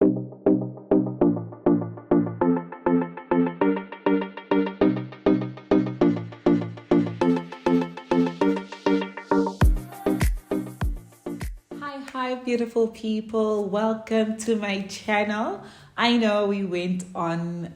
Hi, beautiful people. Welcome to my channel. I know we went on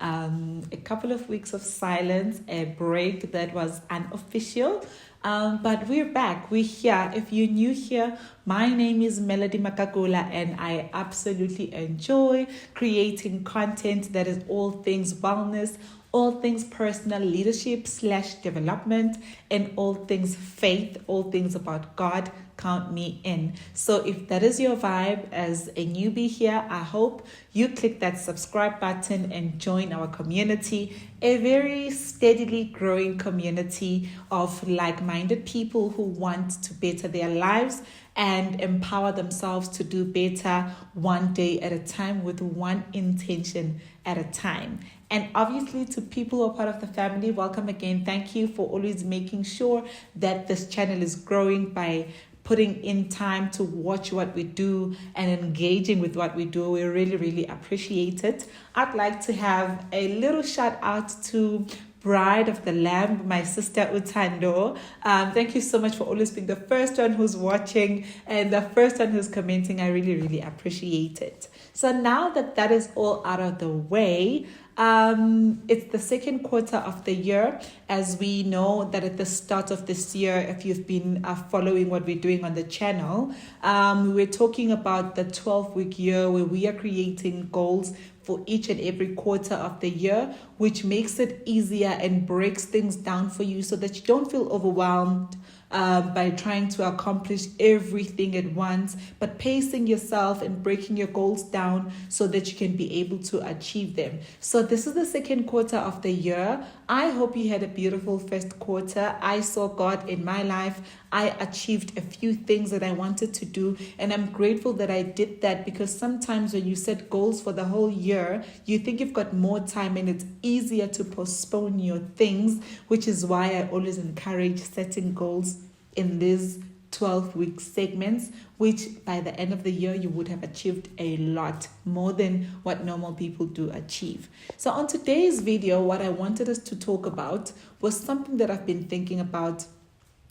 a couple of weeks of silence, a break that was unofficial, but we're back. We're here. If you're new here, my name is Melody Makakula, and I absolutely enjoy creating content that is all things wellness, all things personal leadership / development, and all things faith, all things about God. Count me in. So if that is your vibe as a newbie here, I hope you click that subscribe button and join our community, a very steadily growing community of like-minded people who want to better their lives and empower themselves to do better one day at a time with one intention at a time. And obviously, to people who are part of the family, welcome again. Thank you for always making sure that this channel is growing by putting in time to watch what we do and engaging with what we do. We really, really appreciate it. I'd like to have a little shout out to Bride of the Lamb, my sister Utando. Thank you so much for always being the first one who's watching and the first one who's commenting. I really, really appreciate it. So now that that is all out of the way, it's the second quarter of the year. As we know that at the start of this year, if you've been following what we're doing on the channel, we're talking about the 12-week year where we are creating goals for each and every quarter of the year, which makes it easier and breaks things down for you so that you don't feel overwhelmed by trying to accomplish everything at once, but pacing yourself and breaking your goals down so that you can be able to achieve them. So this is the second quarter of the year. I hope you had a beautiful first quarter. I saw God in my life. I achieved a few things that I wanted to do, and I'm grateful that I did that, because sometimes when you set goals for the whole year, you think you've got more time and it's easier to postpone your things, which is why I always encourage setting goals in these 12-week segments, which by the end of the year, you would have achieved a lot more than what normal people do achieve. So on today's video, what I wanted us to talk about was something that I've been thinking about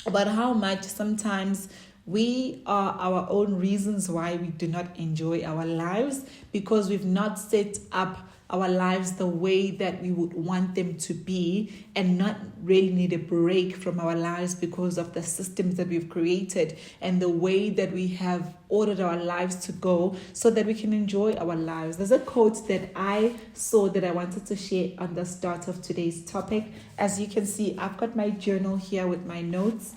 how much sometimes we are our own reasons why we do not enjoy our lives, because we've not set up our lives the way that we would want them to be, and not really need a break from our lives because of the systems that we've created and the way that we have ordered our lives to go so that we can enjoy our lives. There's a quote that I saw that I wanted to share on the start of today's topic. As you can see, I've got my journal here with my notes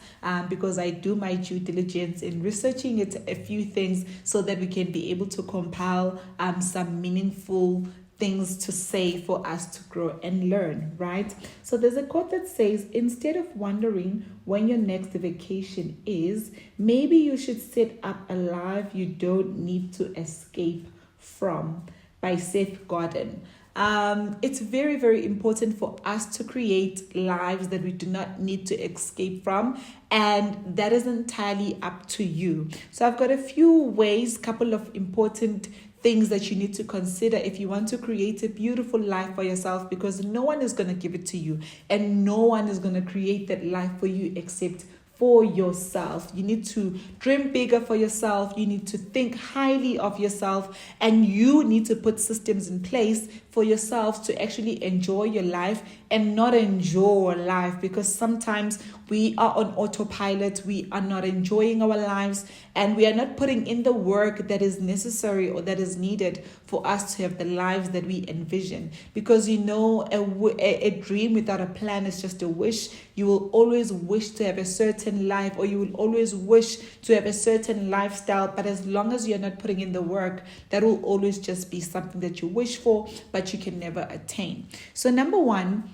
because I do my due diligence in researching it, a few things, so that we can be able to compile some meaningful things to say for us to grow and learn, right? So there's a quote that says, instead of wondering when your next vacation is, maybe you should set up a life you don't need to escape from, by Seth Godin. It's very, very important for us to create lives that we do not need to escape from, and that is entirely up to you. So I've got a few ways, couple of important things that you need to consider if you want to create a beautiful life for yourself, because no one is going to give it to you and no one is going to create that life for you except for yourself. You need to dream bigger for yourself. You need to think highly of yourself, and you need to put systems in place for yourself to actually enjoy your life and not enjoy life, because sometimes we are on autopilot. We are not enjoying our lives, and we are not putting in the work that is necessary or that is needed for us to have the lives that we envision. Because a dream without a plan is just a wish. You will always wish to have a certain life, or you will always wish to have a certain lifestyle, but as long as you're not putting in the work, that will always just be something that you wish for, but you can never attain. So number one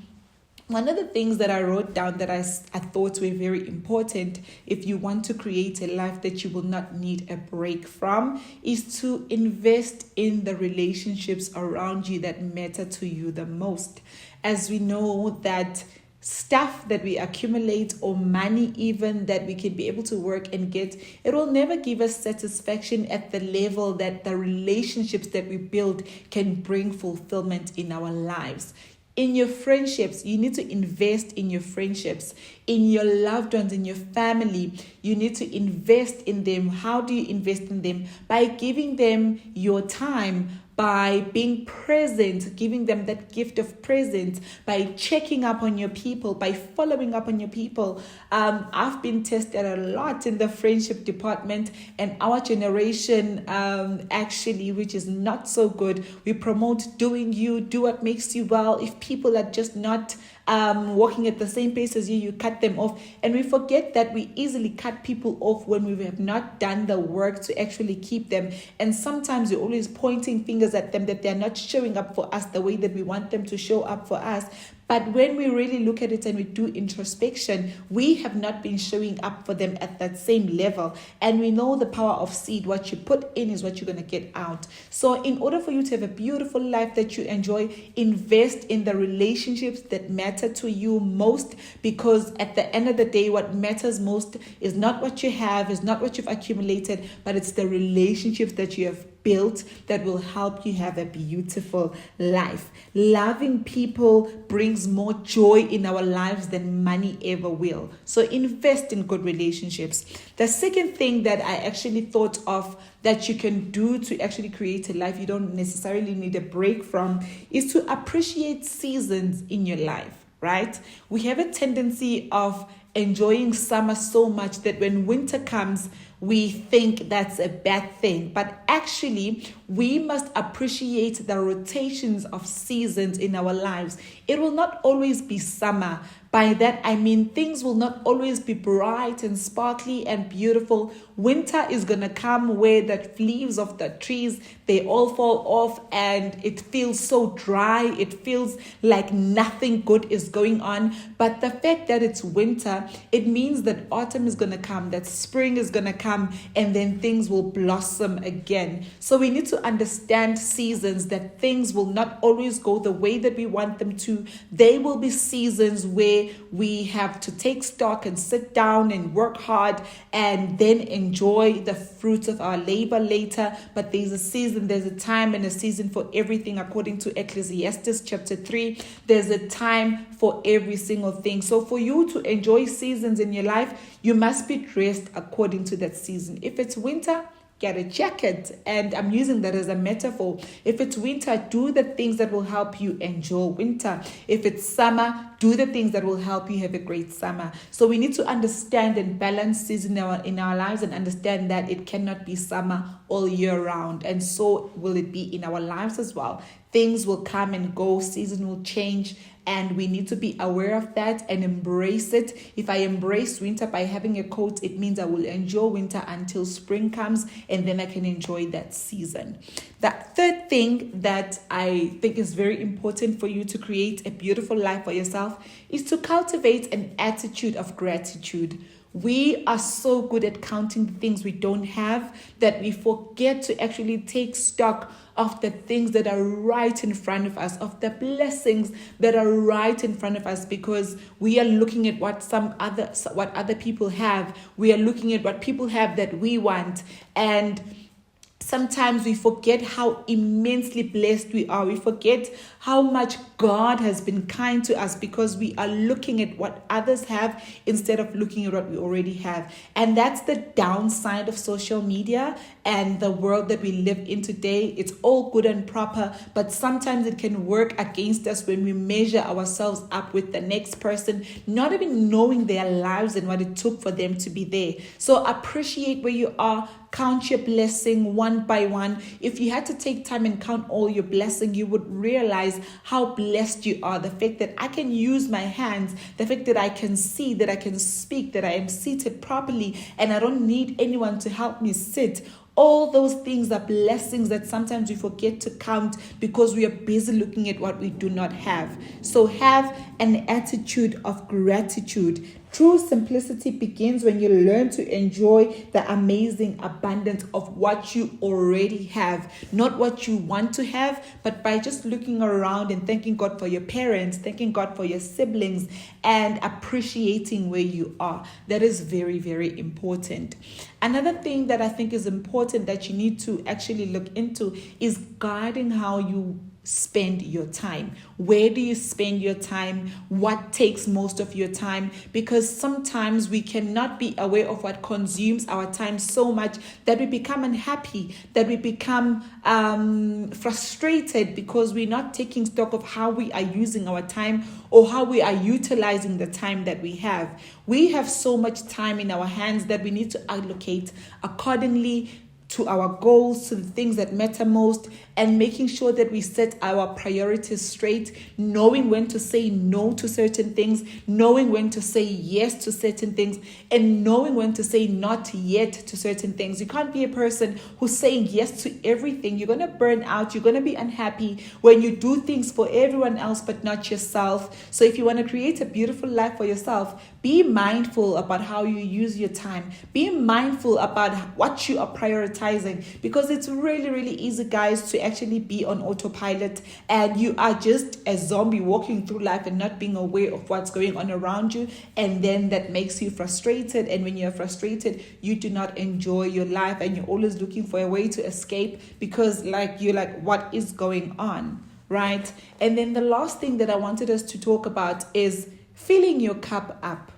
of the things that I wrote down that I thought were very important if you want to create a life that you will not need a break from is to invest in the relationships around you that matter to you the most. As we know that stuff that we accumulate, or money even that we can be able to work and get, it will never give us satisfaction at the level that the relationships that we build can bring fulfillment in our lives. In your friendships, you need to invest in your friendships. In your loved ones, in your family, you need to invest in them. How do you invest in them? By giving them your time, by being present, giving them that gift of presence, by checking up on your people, by following up on your people. I've been tested a lot in the friendship department, and our generation actually, which is not so good, we promote doing you, do what makes you well. If people are just not walking at the same pace as you cut them off. And we forget that we easily cut people off when we have not done the work to actually keep them. And sometimes we're always pointing fingers at them that they're not showing up for us the way that we want them to show up for us. But when we really look at it and we do introspection, we have not been showing up for them at that same level. And we know the power of seed. What you put in is what you're going to get out. So in order for you to have a beautiful life that you enjoy, invest in the relationships that matter to you most, because at the end of the day, what matters most is not what you have, is not what you've accumulated, but it's the relationships that you have built that will help you have a beautiful life. Loving people brings more joy in our lives than money ever will. So invest in good relationships. The second thing that I actually thought of that you can do to actually create a life you don't necessarily need a break from is to appreciate seasons in your life, right? We have a tendency of enjoying summer so much that when winter comes, we think that's a bad thing. But actually, we must appreciate the rotations of seasons in our lives. It will not always be summer. By that, I mean things will not always be bright and sparkly and beautiful. Winter is going to come where the leaves of the trees, they all fall off and it feels so dry. It feels like nothing good is going on. But the fact that it's winter, it means that autumn is going to come, that spring is going to come, and then things will blossom again. So we need to understand seasons, that things will not always go the way that we want them to. There will be seasons where we have to take stock and sit down and work hard and then enjoy the fruits of our labor later. But there's a season, there's a time and a season for everything, according to Ecclesiastes chapter 3. There's a time for every single thing. So for you to enjoy seasons in your life, you must be dressed according to that season. If it's winter, get a jacket. And I'm using that as a metaphor. If it's winter, do the things that will help you enjoy winter. If it's summer, do the things that will help you have a great summer. So we need to understand and balance season in our lives, and understand that it cannot be summer all year round. And so will it be in our lives as well. Things will come and go, season will change, and we need to be aware of that and embrace it. If I embrace winter by having a coat, it means I will enjoy winter until spring comes, and then I can enjoy that season. The third thing that I think is very important for you to create a beautiful life for yourself is to cultivate an attitude of gratitude. We are so good at counting the things we don't have that we forget to actually take stock of the things that are right in front of us, of the blessings that are right in front of us, because we are looking at what other people have. We are looking at what people have that we want, and sometimes we forget how immensely blessed we are. We forget how much God has been kind to us because we are looking at what others have instead of looking at what we already have. And that's the downside of social media and the world that we live in today. It's all good and proper, but sometimes it can work against us when we measure ourselves up with the next person, not even knowing their lives and what it took for them to be there. So appreciate where you are. Count your blessing one by one. If you had to take time and count all your blessing, you would realize how blessed you are. The fact that I can use my hands, the fact that I can see, that I can speak, that I am seated properly, and I don't need anyone to help me sit. All those things are blessings that sometimes we forget to count because we are busy looking at what we do not have. So have an attitude of gratitude. True simplicity begins when you learn to enjoy the amazing abundance of what you already have, not what you want to have, but by just looking around and thanking God for your parents, thanking God for your siblings, and appreciating where you are. That is very, very important. Another thing that I think is important that you need to actually look into is guiding how you spend your time. Where do you spend your time? What takes most of your time? Because sometimes we cannot be aware of what consumes our time so much that we become unhappy, that we become frustrated because we're not taking stock of how we are using our time or how we are utilizing the time that we have. We have so much time in our hands that we need to allocate accordingly to our goals, to the things that matter most, and making sure that we set our priorities straight, knowing when to say no to certain things, knowing when to say yes to certain things, and knowing when to say not yet to certain things. You can't be a person who's saying yes to everything. You're going to burn out. You're going to be unhappy when you do things for everyone else but not yourself. So if you want to create a beautiful life for yourself, be mindful about how you use your time. Be mindful about what you are prioritizing, because it's really, really easy, guys, to actually be on autopilot and you are just a zombie walking through life and not being aware of what's going on around you. And then that makes you frustrated. And when you're frustrated, you do not enjoy your life and you're always looking for a way to escape because you're like, what is going on? Right? And then the last thing that I wanted us to talk about is filling your cup up.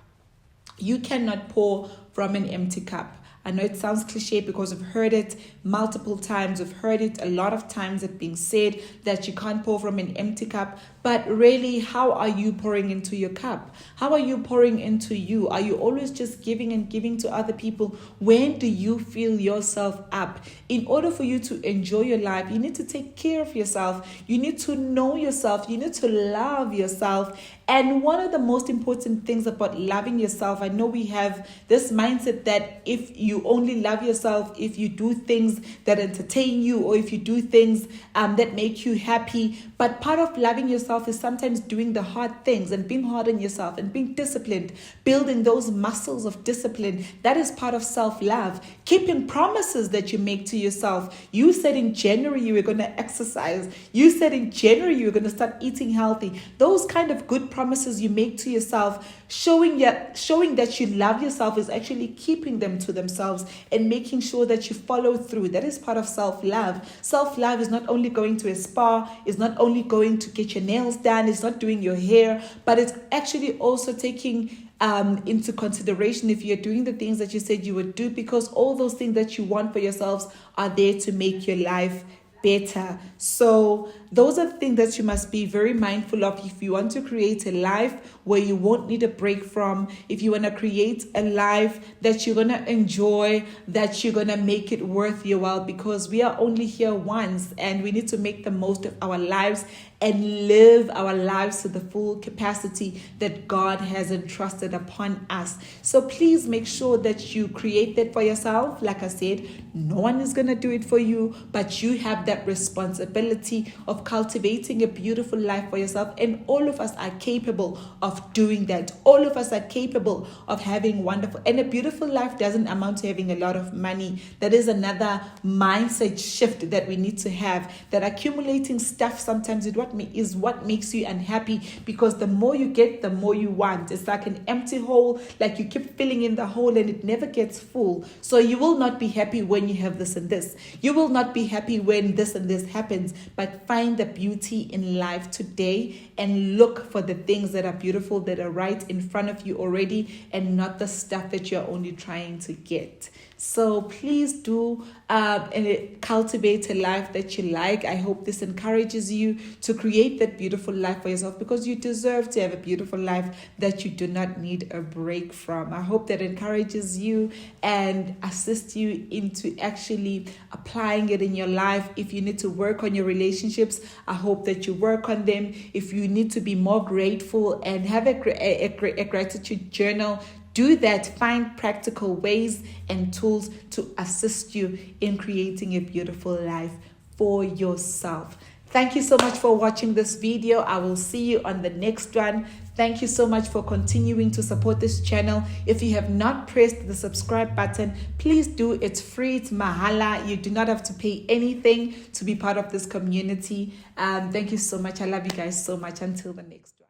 You cannot pour from an empty cup. I know it sounds cliche because I've heard it multiple times. I've heard it a lot of times it being said that you can't pour from an empty cup. But really, how are you pouring into your cup? How are you pouring into you? Are you always just giving and giving to other people? When do you fill yourself up? In order for you to enjoy your life, you need to take care of yourself. You need to know yourself. You need to love yourself. And one of the most important things about loving yourself, I know we have this mindset that if you only love yourself, if you do things that entertain you, or if you do things that make you happy. But part of loving yourself is sometimes doing the hard things and being hard on yourself and being disciplined, building those muscles of discipline. That is part of self-love. Keeping promises that you make to yourself. You said in January you were going to exercise. You said in January you were going to start eating healthy. Those kind of good promises you make to yourself, showing that you love yourself, is actually keeping them to themselves and making sure that you follow through. That is part of self-love. Self-love is not only going to a spa, is not only going to get your nails done, it's not doing your hair, but it's actually also taking into consideration if you're doing the things that you said you would do, because all those things that you want for yourselves are there to make your life better. So those are the things that you must be very mindful of if you want to create a life where you won't need a break from, if you want to create a life that you're going to enjoy, that you're going to make it worth your while, because we are only here once and we need to make the most of our lives and live our lives to the full capacity that God has entrusted upon us. So please make sure that you create that for yourself. Like I said, no one is going to do it for you, but you have that responsibility of cultivating a beautiful life for yourself. And all of us are capable of doing that. All of us are capable of having wonderful, and a beautiful life doesn't amount to having a lot of money. That is another mindset shift that we need to have, that accumulating stuff sometimes is what makes you unhappy, because the more you get, the more you want. It's like an empty hole, like you keep filling in the hole and it never gets full. So you will not be happy when you have this and this. You will not be happy when this and this happens, but find the beauty in life today and look for the things that are beautiful, that are right in front of you already, and not the stuff that you're only trying to get. So please do cultivate a life that you like. I hope this encourages you to create that beautiful life for yourself, because you deserve to have a beautiful life that you do not need a break from. I hope that encourages you and assists you into actually applying it in your life. If you need to work on your relationships, I hope that you work on them. If you need to be more grateful and have a gratitude journal, do that. Find practical ways and tools to assist you in creating a beautiful life for yourself. Thank you so much for watching this video. I will see you on the next one. Thank you so much for continuing to support this channel. If you have not pressed the subscribe button, please do. It's free, it's mahala. You do not have to pay anything to be part of this community. Thank you so much. I love you guys so much. Until the next one.